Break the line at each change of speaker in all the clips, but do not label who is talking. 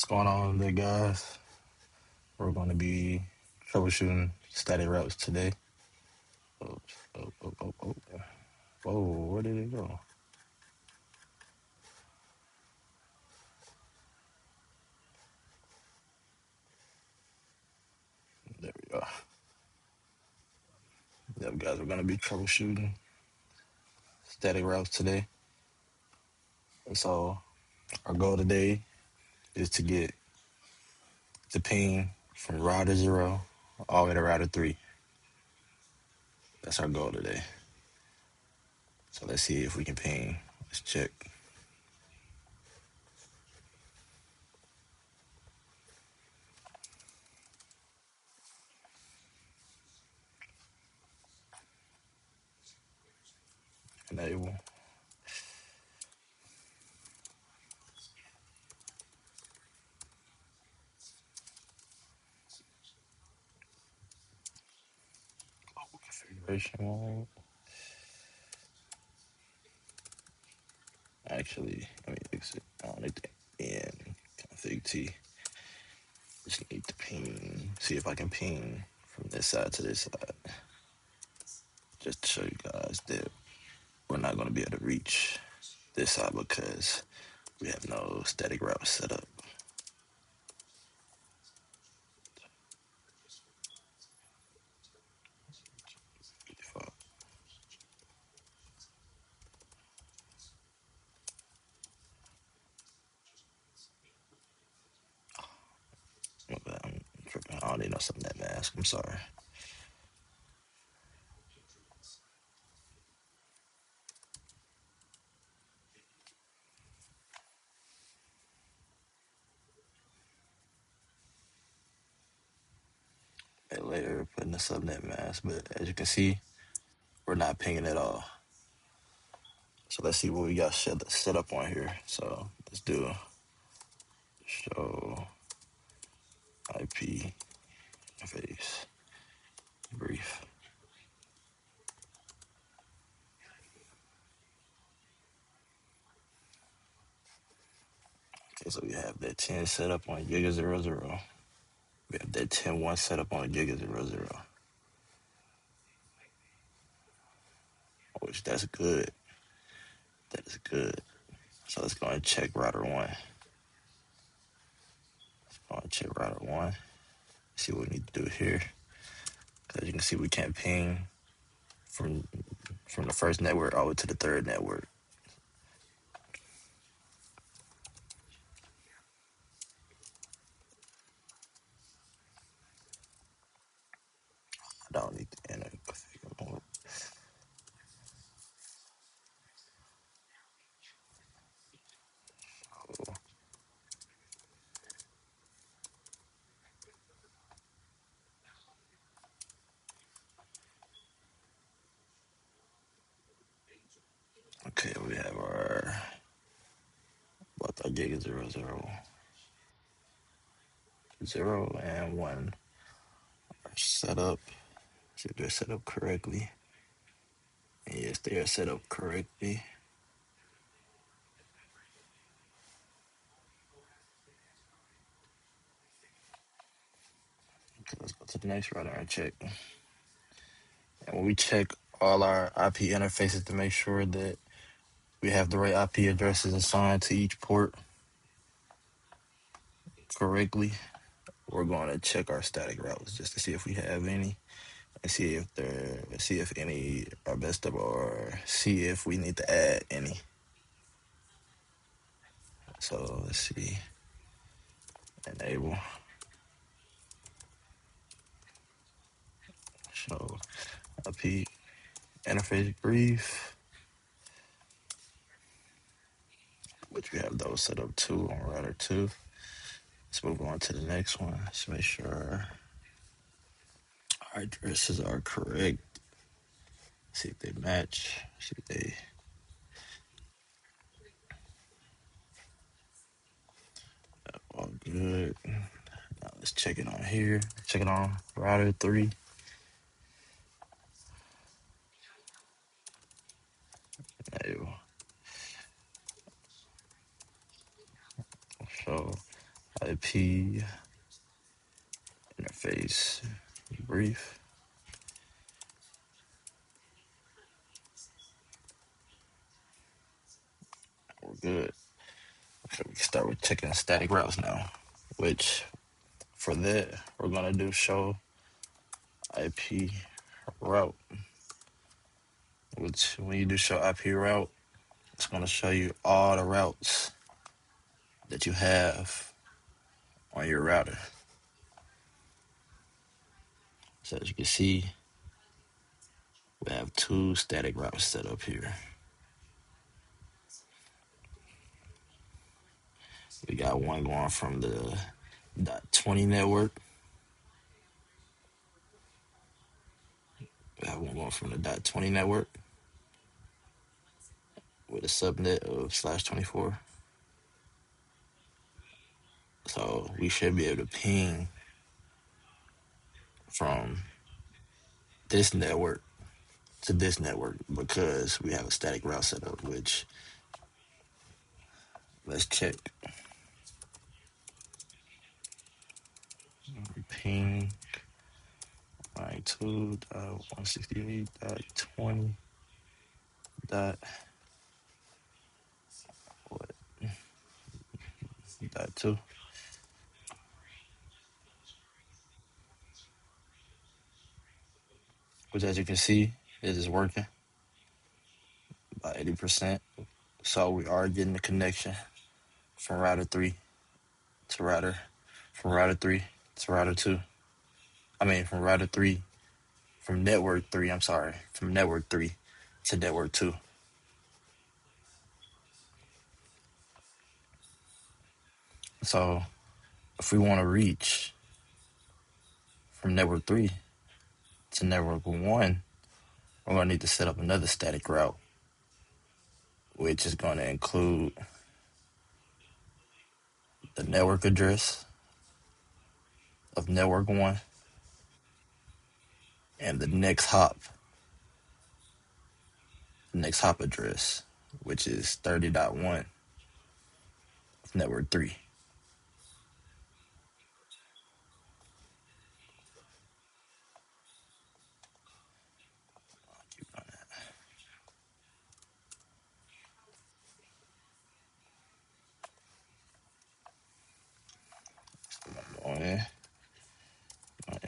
What's going on today, guys? We're going to be troubleshooting static routes today. Oh, oh, oh, oh, oh. Whoa, where did it go? There we go. Yep, guys, we're going to be troubleshooting static routes today. And so our goal today is to get the ping from router 0 all the way to router 3. That's our goal today. So let's see if we can ping. Let's check. Enable. Configuration mode. Actually, let me exit. I don't need the N config T. Just need to ping, see if I can ping from this side to this side. Just to show you guys that we're not going to be able to reach this side because we have no static route set up. I'm tripping. I don't need no subnet mask. I'm sorry. Later putting the subnet mask, but as you can see, we're not pinging at all. So let's see what we got set up on here. So let's do show IP interface brief. Okay, so we have that 10 set up on Giga00. We have that 10.1 set up on Giga00, which that's good. That is good. So let's go and check router 1. Let's go and check router 1. See what we need to do here. As you can see, we can't ping from the first network all the way to the third network. I don't need to enter configure mode. Okay, we have our Giga 0 and 1 are set up. See if they're set up correctly. And yes, they are set up correctly. Okay, let's go to the next router and check. And when we check all our IP interfaces to make sure that we have the right IP addresses assigned to each port correctly, we're going to check our static routes just to see if we have any, and see if any are messed up, or see if we need to add any. So let's see. Enable. Show IP interface brief, which we have those set up too on router 2. Let's move on to the next one. Let's make sure our addresses are correct. See if they match. See if they all good. Now let's check it on here. Check it on router 3. Enable. Show IP IP interface brief. We're good. Okay, we can start with checking static routes now, which for that, we're gonna do show IP route, which when you do show IP route, it's gonna show you all the routes that you have on your router. So as you can see, we have 2 static routes set up here. We got one going from the .20 network. We have one going from the .20 network with a subnet of /24. So we should be able to ping from this network to this network because we have a static route set up, which let's check. Ping 92.168.20. What? .2. Which, as you can see, it is working by 80%. So we are getting the connection from router 3 to router, from router 3 to router 2. I mean, from router 3, from network 3, I'm sorry, from network 3 to network 2. So if we want to reach from network 3 to network 1, we're going to need to set up another static route, which is going to include the network address of network 1 and the next hop address, which is 30.1 of network 3.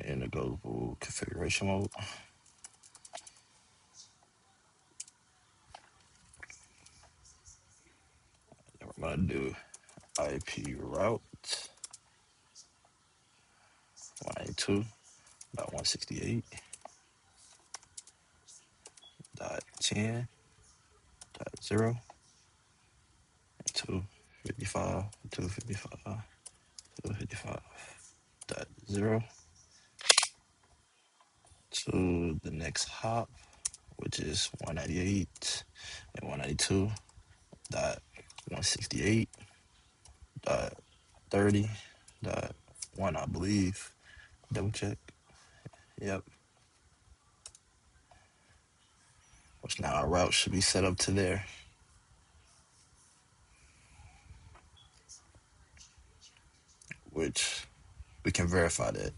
In the global configuration mode. Then we're going to do IP route 192.168.10.0 255 255.0 to the next hop, which is 198 and 192.168.30.1, I believe. Double check. Yep. Which now our route should be set up to there. Which we can verify that.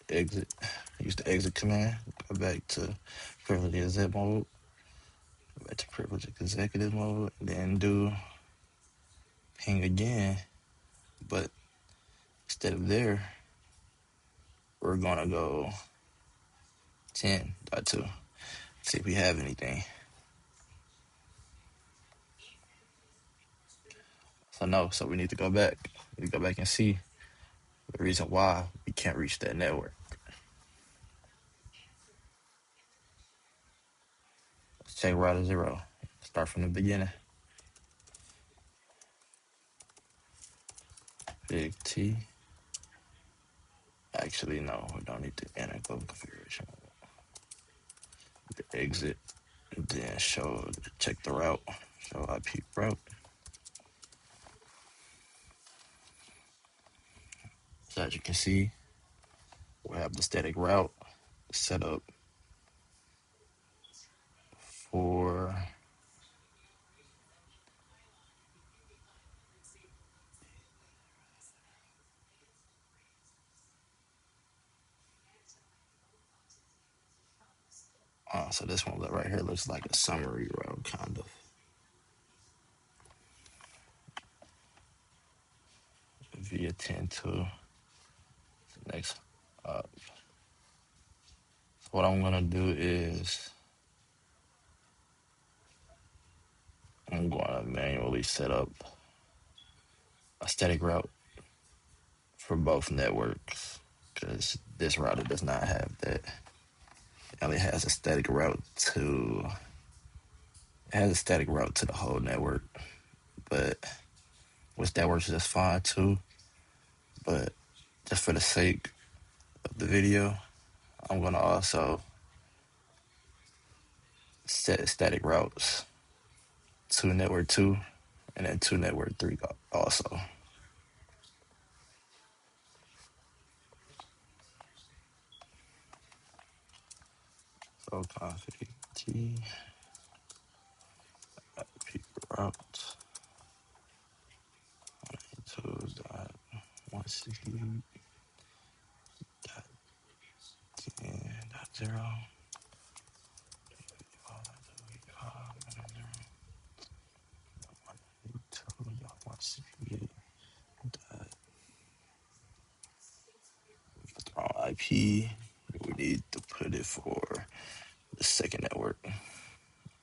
Exit. Use the exit command. Go back to privilege exec mode. Go back to privilege executive mode. Then do ping again. But instead of there, we're gonna go 10.2. See if we have anything. So no, so we need to go back. We go back and see the reason why we can't reach that network. Let's check router 0. Start from the beginning. Big T. Actually, no, we don't need to enter global configuration. The exit, and then check the route, show IP route. So as you can see, we have the static route set up for So this one right here looks like a summary route, kind of. Via 10 to the next up. So what I'm gonna do is I'm gonna manually set up a static route for both networks because this router does not have that. It only has a static route to the whole network, but which that works just fine too. But just for the sake of the video, I'm gonna also set static routes to network 2 and then to network 3 also. So config T IP route 2.168.10.0. IP. We need to put it for the second network.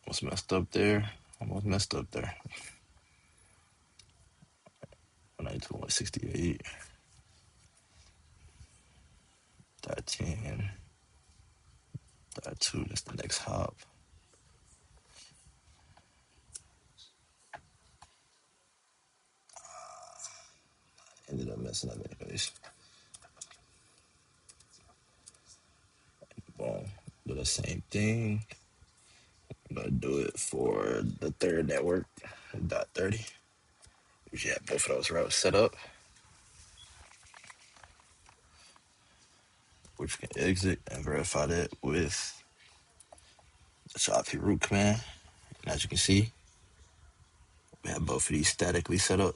Almost messed up there. 192.168.10.2. That's the next hop. Ended up messing up anyways. Boom. Do the same thing. I'm gonna do it for the third network, dot 30. We should have both of those routes set up, which we can exit and verify that with the IP root command. And as you can see, we have both of these statically set up.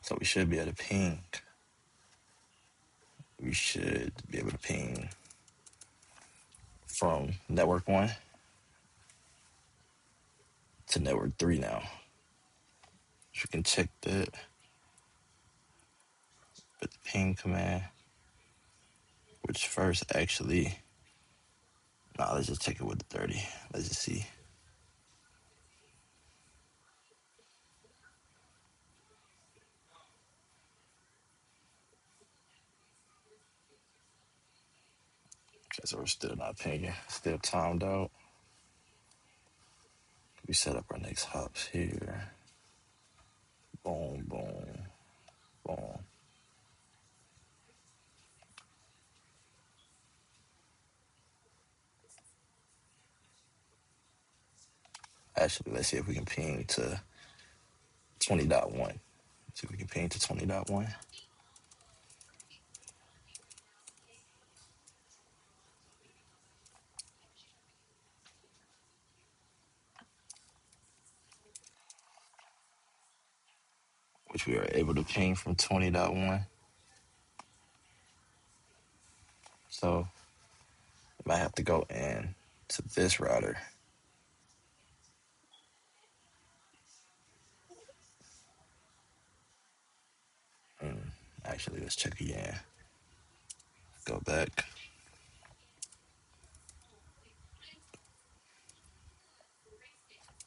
So we should be able to ping. We should be able to ping from network 1 to network 3 now. So we can check that with the ping command, which first actually, let's just check it with the 30. Let's just see. Okay, so we're still not pinging, still timed out. We set up our next hops here. Boom, boom, boom. Actually, let's see if we can ping to 20.1. See if we can ping to 20.1. Which we are able to ping from 20.1. So I might have to go in to this router. Actually, let's check again. Go back.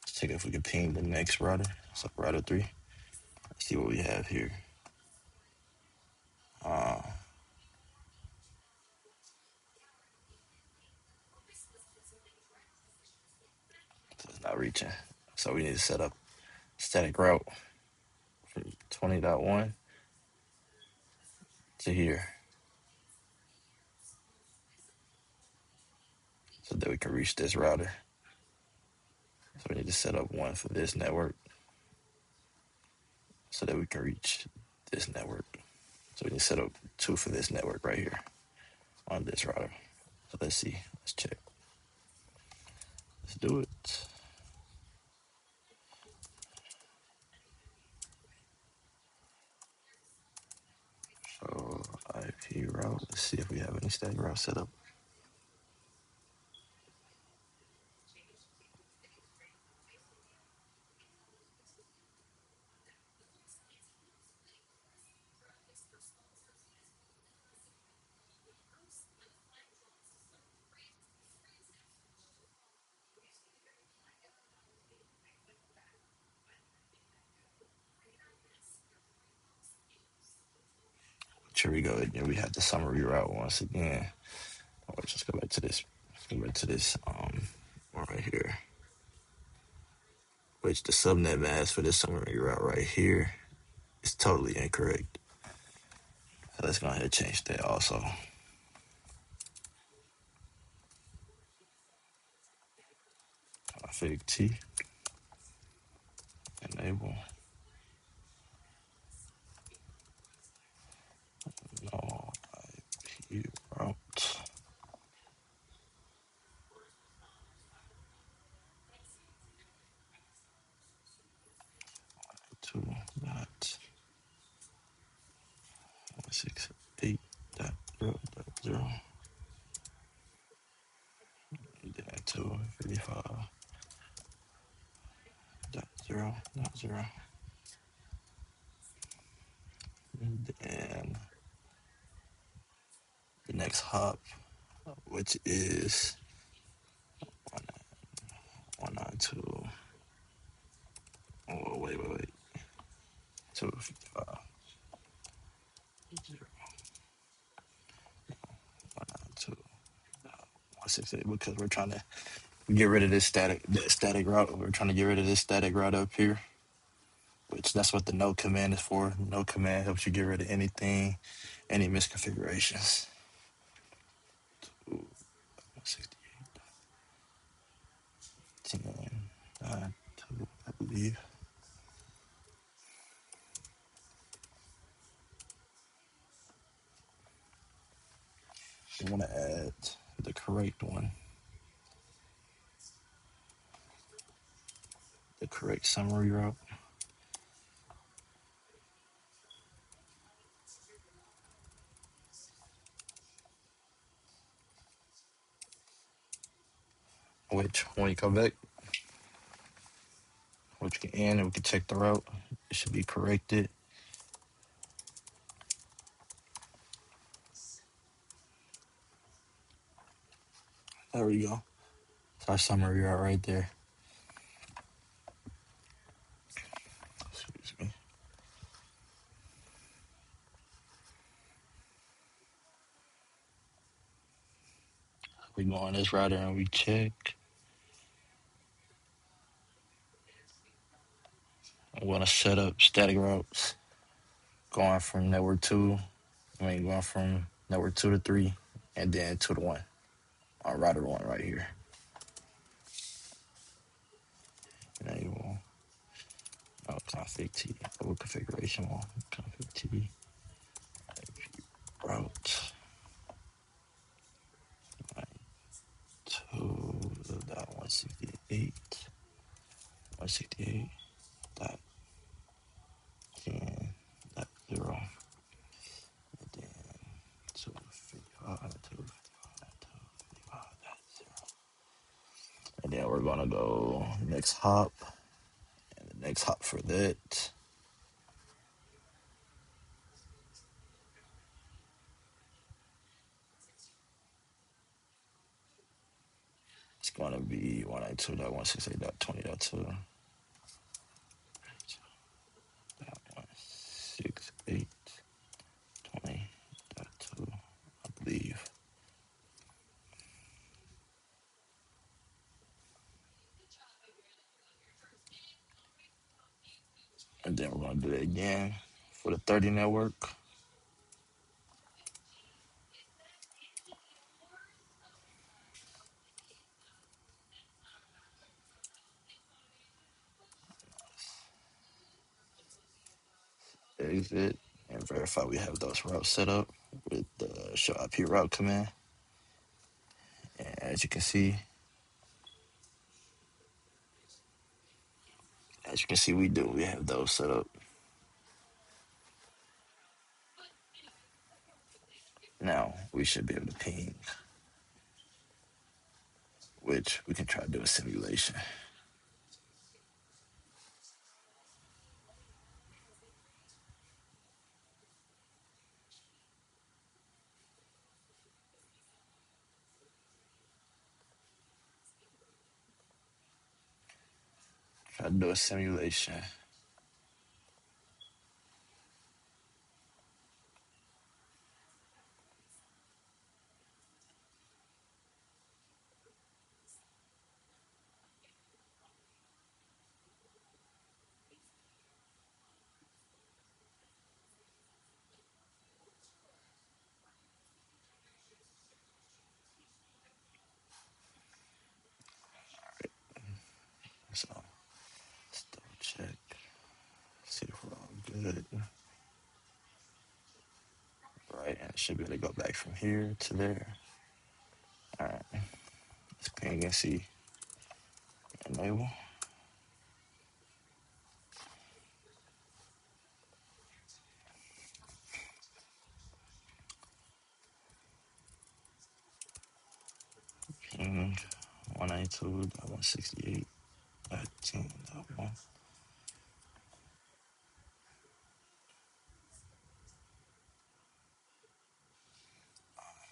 Let's check if we can ping the next router. So router 3. Let's see what we have here. So it's not reaching. So we need to set up static route from 20.1 to here, so that we can reach this router. So we need to set up one for this network so that we can reach this network. So we need to set up 2 for this network right here on this router. So let's see. Let's check. Let's do it. IP route. Let's see if we have any static route set up. Here we go. Again, we have the summary route once again. Let's just go back to this. Let's go back to this one right here. Which the subnet mask for this summary route right here is totally incorrect. So let's go ahead and change that also. Config T. Enable. No IP route. 2.168.0.0 and then 255.0.0 and then the next hop, which is 192. Oh, wait. 255. 192. 168 because we're trying to get rid of this static route. We're trying to get rid of this static route up here, which that's what the no command is for. No command helps you get rid of anything, any misconfigurations. 168, 10, 9, 2, I believe. We want to add the correct one, the correct summary route. Which when you come back, which can end and we can check the route. It should be corrected. There we go. It's our summary route right there. Excuse me. We go on this router and we check. I want to set up static routes going from going from network 2 to 3 and then 2 to 1 on router 1 right here. Enable. Oh, config T. Full configuration one. Config T. IP route. 2.168. 168. Dot 10. Dot 0. And then 255. 255. Dot 0. And then we're gonna go next hop. And the next hop for that. It's gonna be 192.168.20.2. 168.20.2, I believe. And then we're gonna do that again for the 30 network. Exit and verify we have those routes set up with the show IP route command. And as you can see, we have those set up. Now we should be able to ping, which we can try to do a simulation. Try to do a simulation. So let's double check. See if we're all good. Right, and it should be able to go back from here to there. All right, let's ping and see. Enable. Ping 192.168.10.1.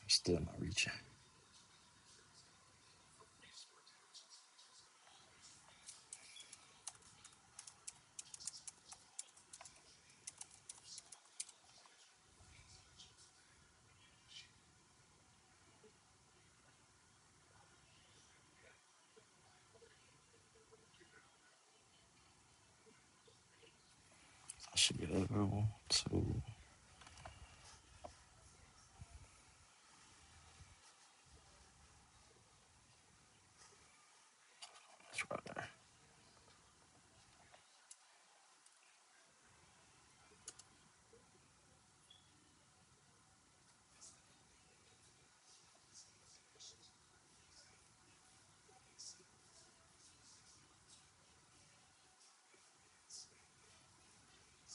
Still not reaching. I should be able to. That's right there.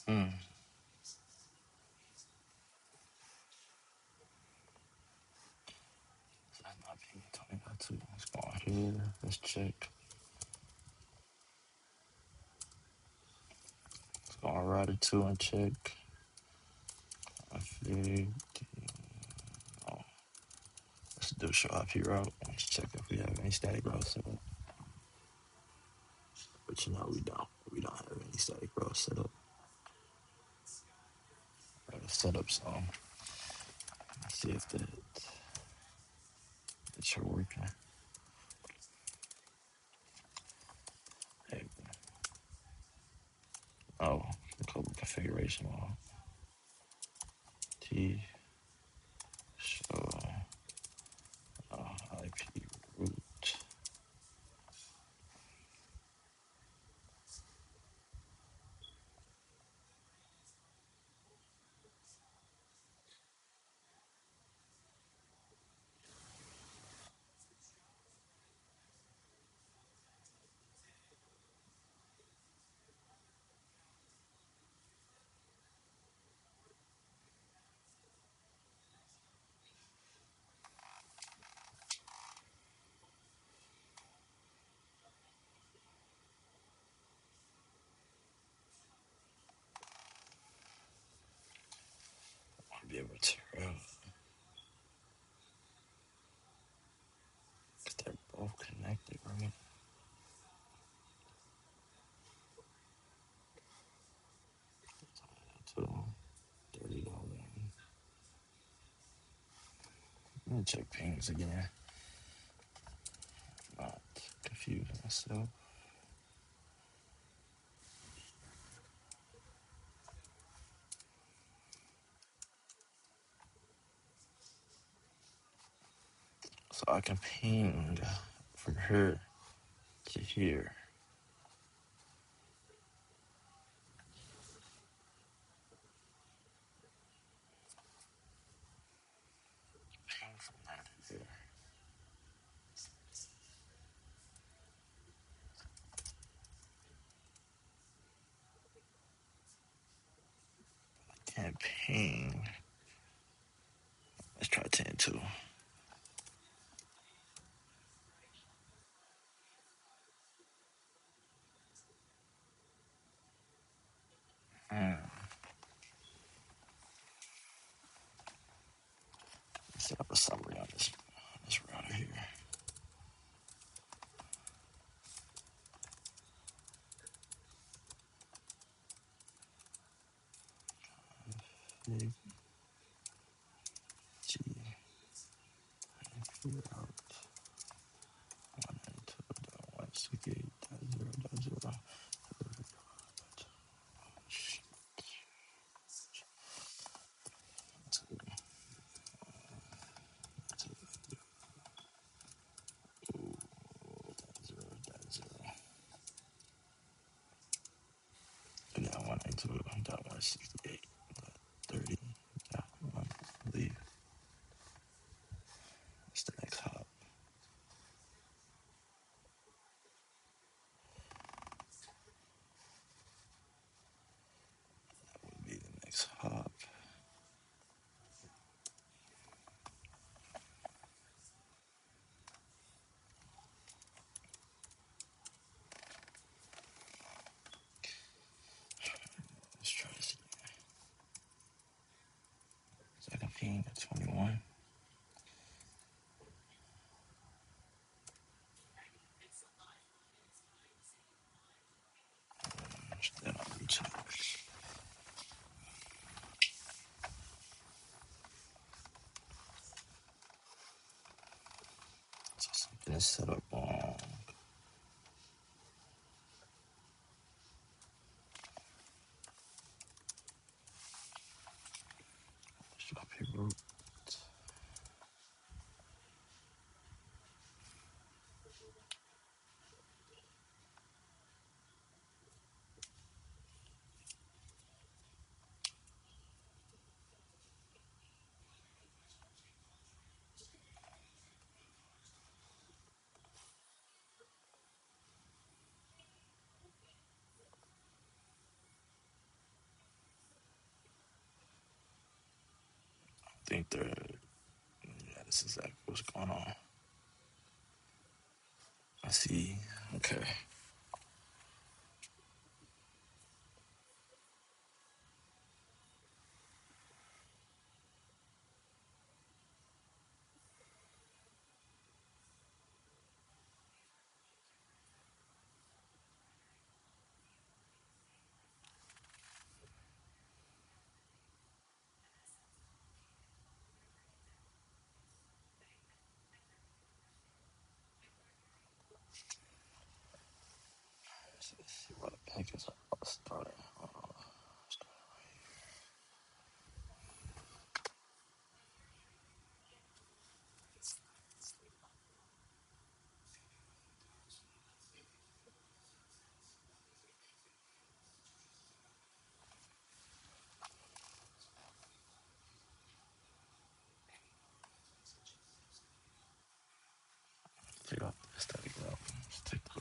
Hmm. That's not ping 20.2. Let's go on here. Let's check. Let's go on router 2 and check. Config. Oh, let's do show IP route. Let's check if we have any static routes set up. But you know we don't. We don't have any static routes set up. Set up, so let's see if that you're working. Hey, oh, the configuration log. T show IP route. I'll be able to because they're both connected, right? To 30.1. Let me check pings again. Not confusing myself. So I can ping from here to here. Ping from there to here. I can't ping. Let's try 10 too. Mm. Set up a summary on this router here. Big G out 192.168.0.0. And now 192.168.30.1. Leave. What's the next hop? That would be the next hop. Let's try this again. Second ping at 21. Then I'll reach it. So something is set up on. Copy root. I think they're, yeah, this is exactly what's going on. I see. Okay. Let's see what packets are starting. Take off the static route. Let's take the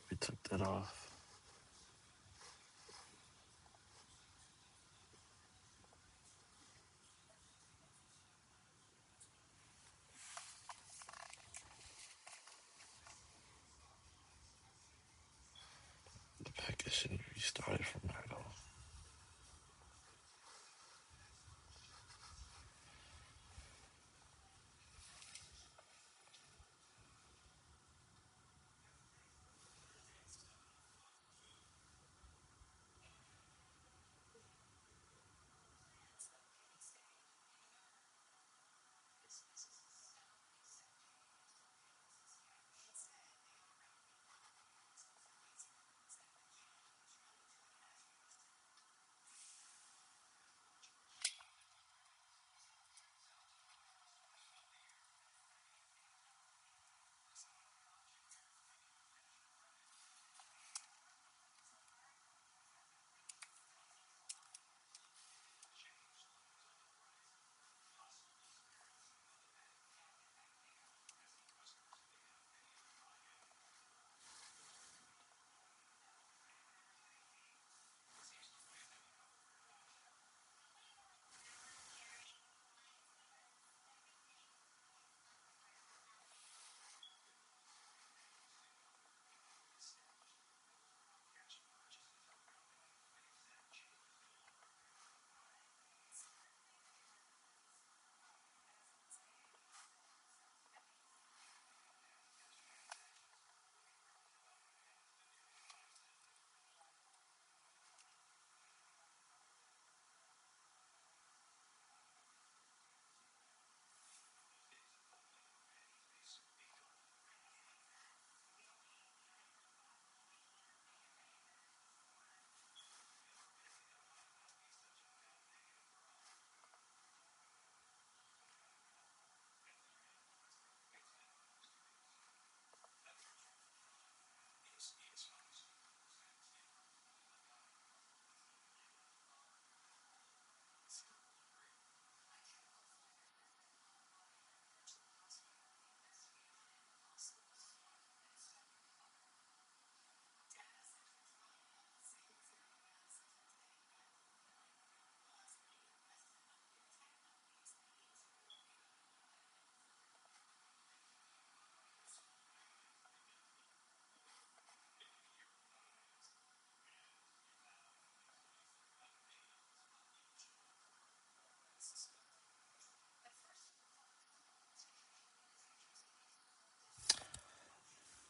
we took that off. The packet should be restarted from there though.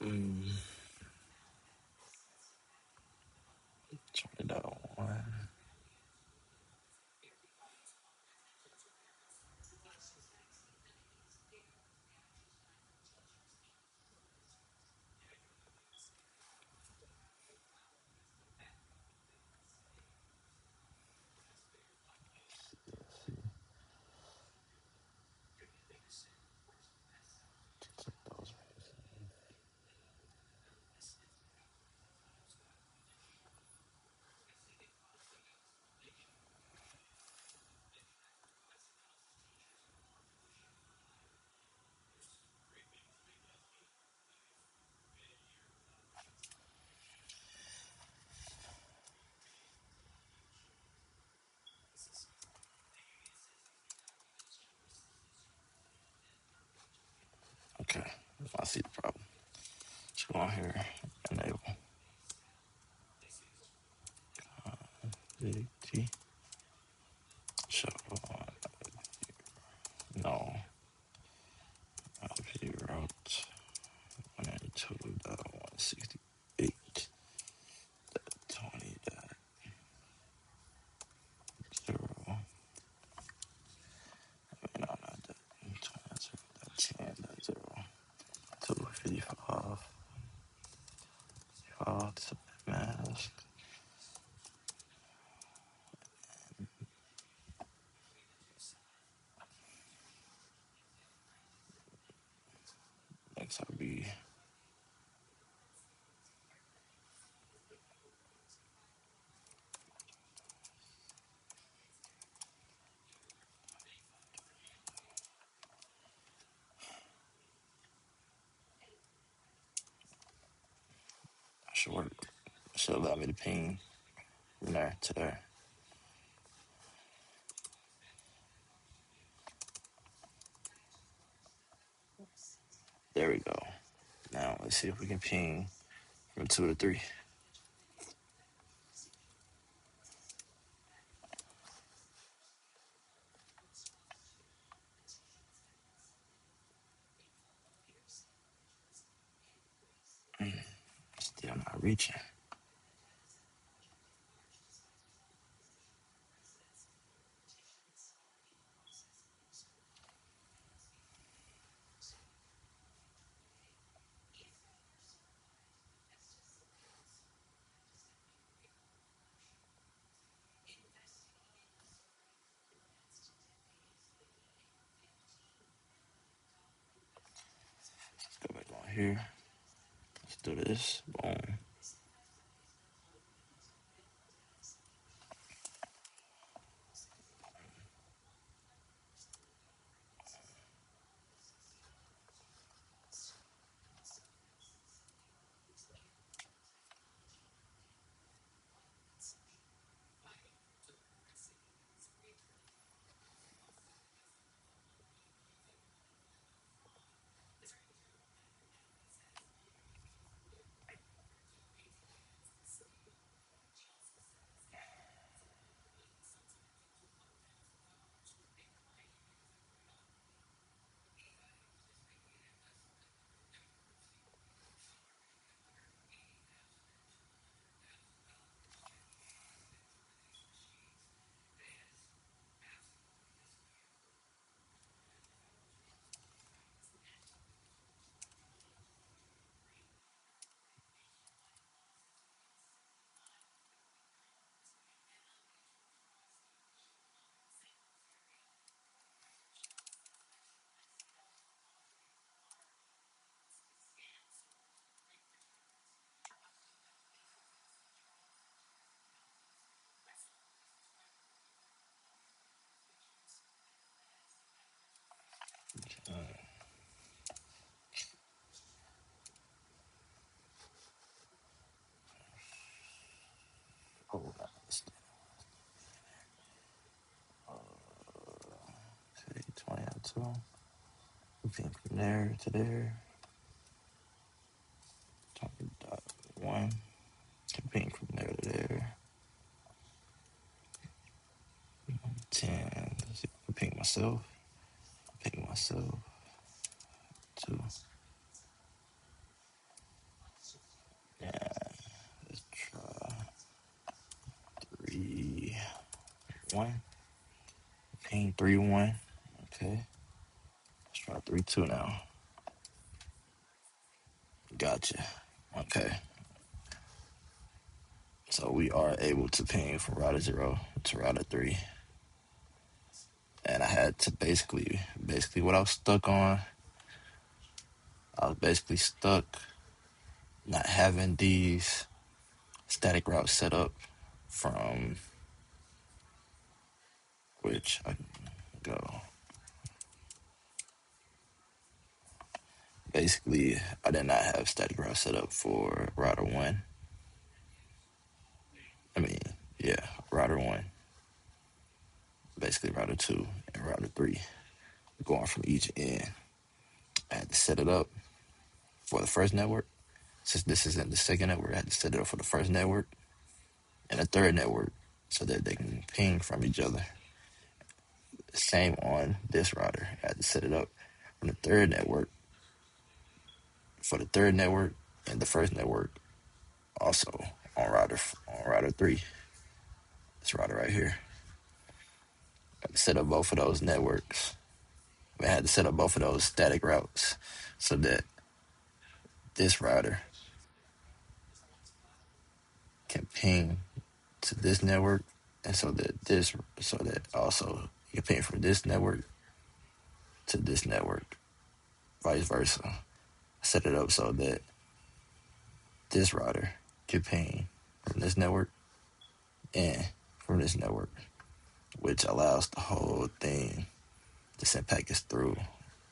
Mm, 20.1. Those- Okay, I see the problem. Let's go on here, enable VT, show no IP route 192.168.20.0. No, not that. 20.10.0. 255. Mask. Next I'll be I should work. Should allow me to ping from there to there. There we go. Now let's see if we can ping from 2 to 3. Still not reaching. Let's go back on here. Let's do this. Boom. Oh, that's okay. 20 out 2. We ping from there to there. 20.1. Can ping from there to there. 10. Let's see if I can ping myself. Ping myself. 2. 1. Ping 3-1. Okay. Let's try 3-2 now. Gotcha. Okay. So we are able to ping from router 0 to router 3. And I had to basically what I was stuck on, I was basically stuck not having these static routes set up from which I can go. Basically, I did not have static route set up for router 1. I mean, yeah, router 1, basically router 2 and router 3, going from each end. I had to set it up for the first network. Since this isn't the second network, I had to set it up for the first network and a third network so that they can ping from each other. Same on this router. I had to set it up from the third network for the third network and the first network also on router 3. This router right here. I had to set up both of those networks. I had to set up both of those static routes so that this router can ping to this network, and so that also you can ping from this network to this network, vice versa. I set it up so that this router can ping from this network and from this network, which allows the whole thing to send packets through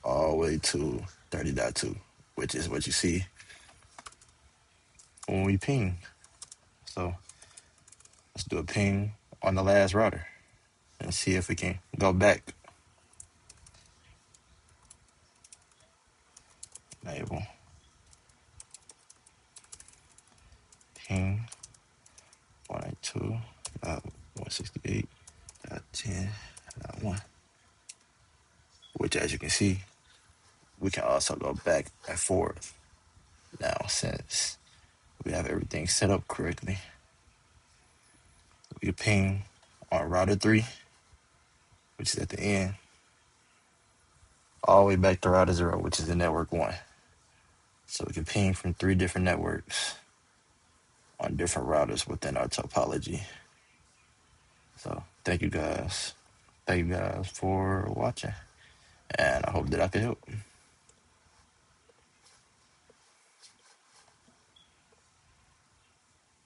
all the way to 30.2, which is what you see when we ping. So let's do a ping on the last router and see if we can go back. Enable ping 192.168.10.1, which, as you can see, we can also go back and forth now since we have everything set up correctly. We can ping on router 3, which is at the end, all the way back to router 0, which is in network 1. So we can ping from 3 different networks on different routers within our topology. So thank you guys. Thank you guys for watching, and I hope that I could help.